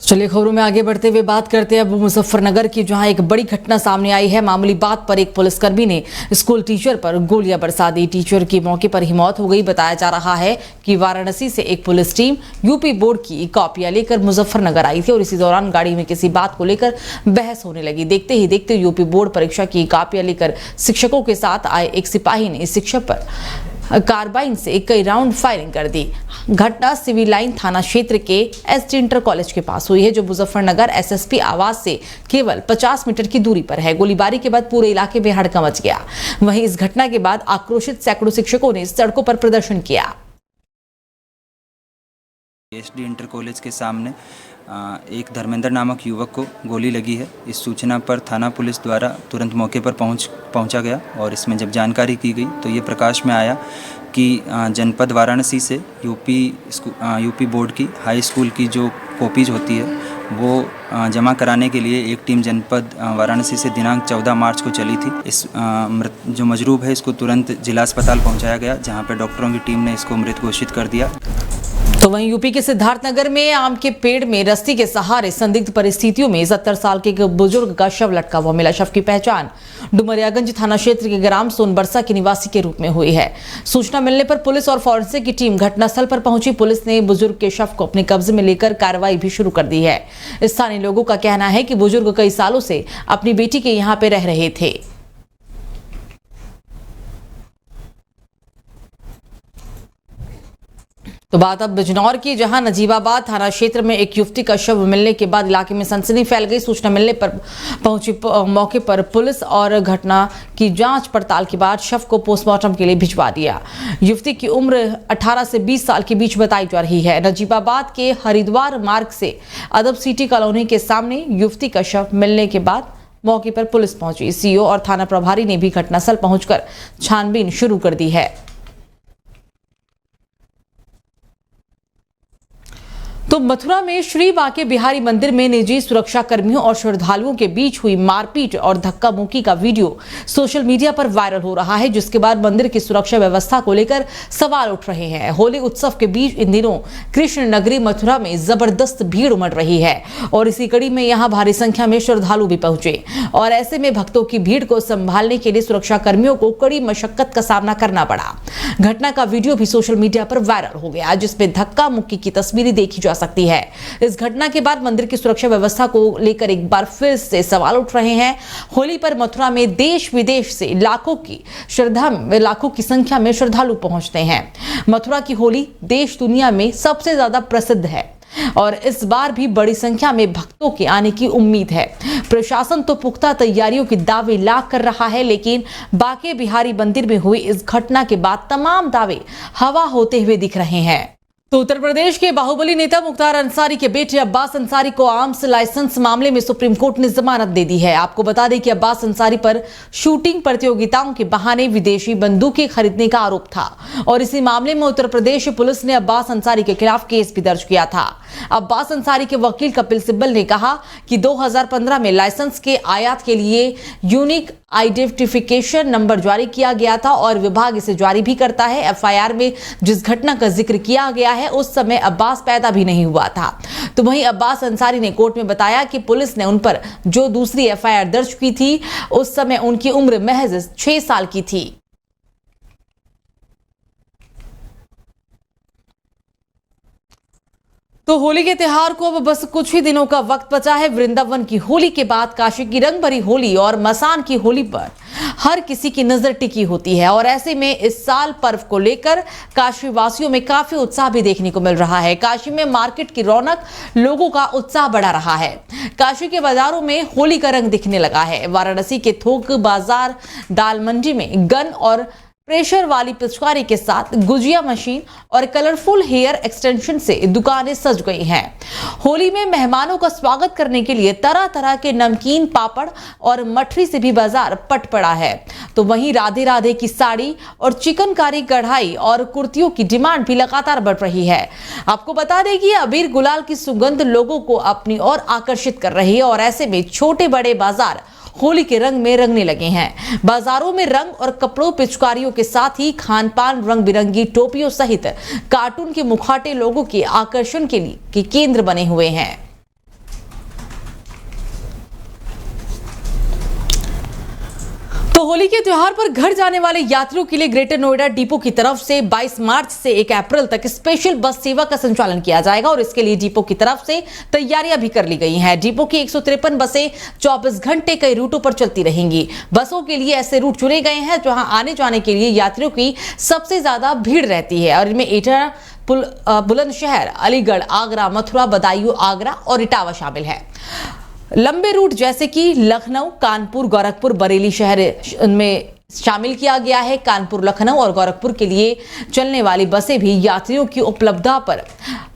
चलिए खबरों में आगे बढ़ते हुए बात करते हैं अब मुजफ्फरनगर की, जहां एक बड़ी घटना सामने आई है। मामूली बात पर एक पुलिसकर्मी ने स्कूल टीचर पर गोलियां बरसा दी। टीचर की मौके पर ही मौत हो गई। बताया जा रहा है कि वाराणसी से एक पुलिस टीम यूपी बोर्ड की कॉपियां लेकर मुजफ्फरनगर आई थी और इसी दौरान गाड़ी में किसी बात को लेकर बहस होने लगी। देखते ही देखते यूपी बोर्ड परीक्षा की कॉपियां लेकर शिक्षकों के साथ आए एक सिपाही ने शिक्षक पर कार्बाइन से कई राउंड फायरिंग कर दी। घटना सिविल लाइन थाना क्षेत्र के एसडी इंटर कॉलेज के पास हुई है, जो मुजफ्फरनगर एसएसपी आवास से केवल 50 मीटर की दूरी पर है। गोलीबारी के बाद पूरे इलाके में हड़कंप मच गया। वहीं इस घटना के बाद आक्रोशित सैकड़ों शिक्षकों ने सड़कों पर प्रदर्शन किया। एसडी इंटर कॉलेज के सामने एक धर्मेंद्र नामक युवक को गोली लगी है। इस सूचना पर थाना पुलिस द्वारा तुरंत मौके पर पहुंचा गया और इसमें जब जानकारी की गई तो ये प्रकाश में आया कि जनपद वाराणसी से यूपी बोर्ड की हाई स्कूल की जो कॉपीज होती है वो जमा कराने के लिए एक टीम जनपद वाराणसी से दिनांक 14 मार्च को चली थी। इस जो मजरूब है इसको तुरंत जिला अस्पताल पहुँचाया गया, जहाँ पर डॉक्टरों की टीम ने इसको मृत घोषित कर दिया। तो वहीं यूपी के सिद्धार्थनगर में आम के पेड़ में रस्सी के सहारे संदिग्ध परिस्थितियों में 70 साल के एक बुजुर्ग का शव लटका हुआ मिला। शव की पहचान डुमरियागंज थाना क्षेत्र के ग्राम सोनबरसा के निवासी के रूप में हुई है। सूचना मिलने पर पुलिस और फॉरेंसिक की टीम घटनास्थल पर पहुंची। पुलिस ने बुजुर्ग के शव को अपने कब्जे में लेकर कार्रवाई भी शुरू कर दी है। स्थानीय लोगों का कहना है कि बुजुर्ग कई सालों से अपनी बेटी के यहाँ पे रह रहे थे। तो बात अब बिजनौर की, जहां नजीबाबाद थाना क्षेत्र में एक युवती का शव मिलने के बाद इलाके में सनसनी फैल गई। सूचना मिलने पर पहुंची मौके पर पुलिस और घटना की जांच पड़ताल के बाद शव को पोस्टमार्टम के लिए भिजवा दिया। युवती की उम्र 18 से 20 साल के बीच बताई जा रही है। नजीबाबाद के हरिद्वार मार्ग से अदब सिटी कॉलोनी के सामने युवती का शव मिलने के बाद मौके पर पुलिस पहुंची। सीओ और थाना प्रभारी ने भी घटनास्थल पहुंचकर छानबीन शुरू कर दी है। तो मथुरा में श्री बांके बिहारी मंदिर में निजी सुरक्षा कर्मियों और श्रद्धालुओं के बीच हुई मारपीट और धक्का मुक्की का वीडियो सोशल मीडिया पर वायरल हो रहा है, जिसके बाद मंदिर की सुरक्षा व्यवस्था को लेकर सवाल उठ रहे हैं। होली उत्सव के बीच इन दिनों कृष्ण नगरी मथुरा में जबरदस्त भीड़ उमड़ रही है और इसी कड़ी में यहां भारी संख्या में श्रद्धालु भी पहुंचे और ऐसे में भक्तों की भीड़ को संभालने के लिए सुरक्षा कर्मियों को कड़ी मशक्कत का सामना करना पड़ा। घटना का वीडियो भी सोशल मीडिया पर वायरल हो गया, जिसमें धक्का मुक्की की तस्वीरें देखी जा सकती है। इस घटना के बाद मंदिर की सुरक्षा व्यवस्था को लेकर एक बार फिर से सवाल उठ रहे हैं। होली पर मथुरा में देश विदेश से लाखों की संख्या में श्रद्धालु पहुंचते हैं। मथुरा की होली देश दुनिया में सबसे ज्यादा प्रसिद्ध है और इस बार भी बड़ी संख्या में भक्तों के आने की उम्मीद है। प्रशासन तो पुख्ता तैयारियों की दावे लाख कर रहा है, लेकिन बांके बिहारी मंदिर में हुई इस घटना के बाद तमाम दावे हवा होते हुए दिख रहे हैं। तो उत्तर प्रदेश के बाहुबली नेता मुख्तार अंसारी के बेटे अब्बास अंसारी को आर्म्स लाइसेंस मामले में सुप्रीम कोर्ट ने जमानत दे दी है। आपको बता दें कि अब्बास अंसारी पर शूटिंग प्रतियोगिताओं के बहाने विदेशी बंदूकें खरीदने का आरोप था और इसी मामले में उत्तर प्रदेश पुलिस ने अब्बास अंसारी के खिलाफ केस भी दर्ज किया था। अब्बास अंसारी के वकील कपिल सिब्बल ने कहा कि 2015 में लाइसेंस के आयात के लिए यूनिक आइडेंटिफिकेशन नंबर जारी किया गया था और विभाग इसे जारी भी करता है। एफआईआर में जिस घटना का जिक्र किया गया है उस समय अब्बास पैदा भी नहीं हुआ था। तो वहीं अब्बास अंसारी ने कोर्ट में बताया कि पुलिस ने उन पर जो दूसरी एफआईआर दर्ज की थी उस समय उनकी उम्र महज 6 साल की थी। तो होली के त्योहार को अब बस कुछ ही दिनों का वक्त बचा है। वृंदावन की होली के बाद काशी की रंग भरी होली और मसान की होली पर हर किसी की नजर टिकी होती है और ऐसे में इस साल पर्व को लेकर काशी वासियों में काफी उत्साह भी देखने को मिल रहा है। काशी में मार्केट की रौनक, लोगों का उत्साह बढ़ा रहा है। काशी के बाजारों में होली का रंग दिखने लगा है। वाराणसी के थोक बाजार दाल मंडी में गन और प्रेशर वाली पिचकारी के साथ गुजिया मशीन और कलरफुल हेयर एक्सटेंशन से दुकानें सज गई हैं। होली में मेहमानों का स्वागत करने के लिए तरह तरह के नमकीन, पापड़ और मठरी से भी बाजार पट पड़ा है। तो वहीं राधे राधे की साड़ी और चिकनकारी कढ़ाई और कुर्तियों की डिमांड भी लगातार बढ़ रही है। आपको बता दें कि अबीर गुलाल की सुगंध लोगों को अपनी ओर आकर्षित कर रही है और ऐसे में छोटे बड़े बाजार होली के रंग में रंगने लगे हैं। बाजारों में रंग और कपड़ों, पिचकारियों के साथ ही खान पान, रंग बिरंगी टोपियों सहित कार्टून के मुखौटे लोगों के आकर्षण के केंद्र बने हुए हैं। तो होली के त्योहार पर घर जाने वाले यात्रियों के लिए ग्रेटर नोएडा डिपो की तरफ से 22 मार्च से 1 अप्रैल तक स्पेशल बस सेवा का संचालन किया जाएगा और इसके लिए डिपो की तरफ से तैयारियां भी कर ली गई हैं। डिपो की 153 बसें 24 घंटे कई रूटों पर चलती रहेंगी। बसों के लिए ऐसे रूट चुने गए हैं जहां आने जाने के लिए यात्रियों की सबसे ज्यादा भीड़ रहती है और इनमें एटा, बुलंदशहर, अलीगढ़, आगरा, मथुरा, बदायूं, आगरा और इटावा शामिल है। लंबे रूट जैसे कि लखनऊ, कानपुर, गोरखपुर, बरेली शहर में शामिल किया गया है। कानपुर, लखनऊ और गोरखपुर के लिए चलने वाली बसें भी यात्रियों की उपलब्धता पर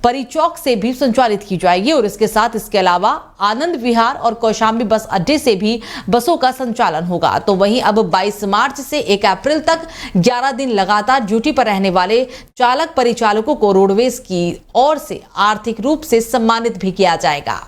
परिचौक से भी संचालित की जाएगी और इसके साथ इसके अलावा आनंद विहार और कौशाम्बी बस अड्डे से भी बसों का संचालन होगा। तो वहीं अब 22 मार्च से 1 अप्रैल तक 11 दिन लगातार ड्यूटी पर रहने वाले चालक परिचालकों को रोडवेज की ओर से आर्थिक रूप से सम्मानित भी किया जाएगा।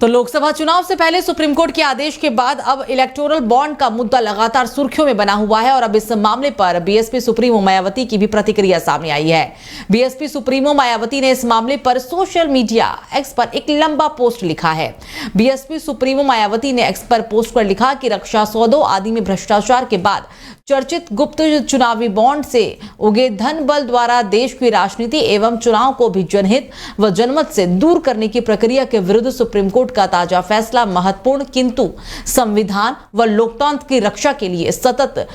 तो लोकसभा चुनाव से पहले सुप्रीम कोर्ट के आदेश के बाद अब इलेक्टोरल बॉन्ड का मुद्दा लगातार सुर्खियों में बना हुआ है और अब इस मामले पर बीएसपी सुप्रीमो मायावती की भी प्रतिक्रिया सामने आई है। बीएसपी सुप्रीमो मायावती ने इस मामले पर सोशल मीडिया एक्स पर एक लंबा पोस्ट लिखा है। बीएसपी सुप्रीमो मायावती ने एक्स पर पोस्ट कर लिखा कि रक्षा सौदों आदि में भ्रष्टाचार के बाद चर्चित गुप्त चुनावी बॉन्ड से उगे धन बल द्वारा देश की राजनीति एवं चुनाव को भी जनहित व जनमत से दूर करने की प्रक्रिया के विरुद्ध सुप्रीम कोर्ट का ताजा फैसला महत्वपूर्ण, किंतु संविधान व लोकतंत्र की रक्षा के लिए सतत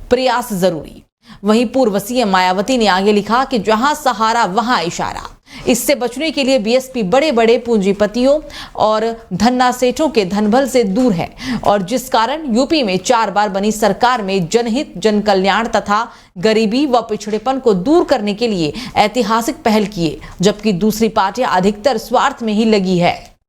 प्रयास जरूरी। वहीं पूर्व सीएम मायावती ने आगे लिखा कि जहां सहारा वहां इशारा। इससे बचने के लिए बीएसपी बड़े बड़े पूंजीपतियों और धन्ना सेठों के धनबल से दूर है और जिस कारण यूपी में 4 बार बनी सरकार में जनहित, जन कल्याण तथा गरीबी व पिछड़ेपन को दूर करने के लिए ऐतिहासिक पहल किए, जबकि दूसरी पार्टियां अधिकतर स्वार्थ में ही लगी है।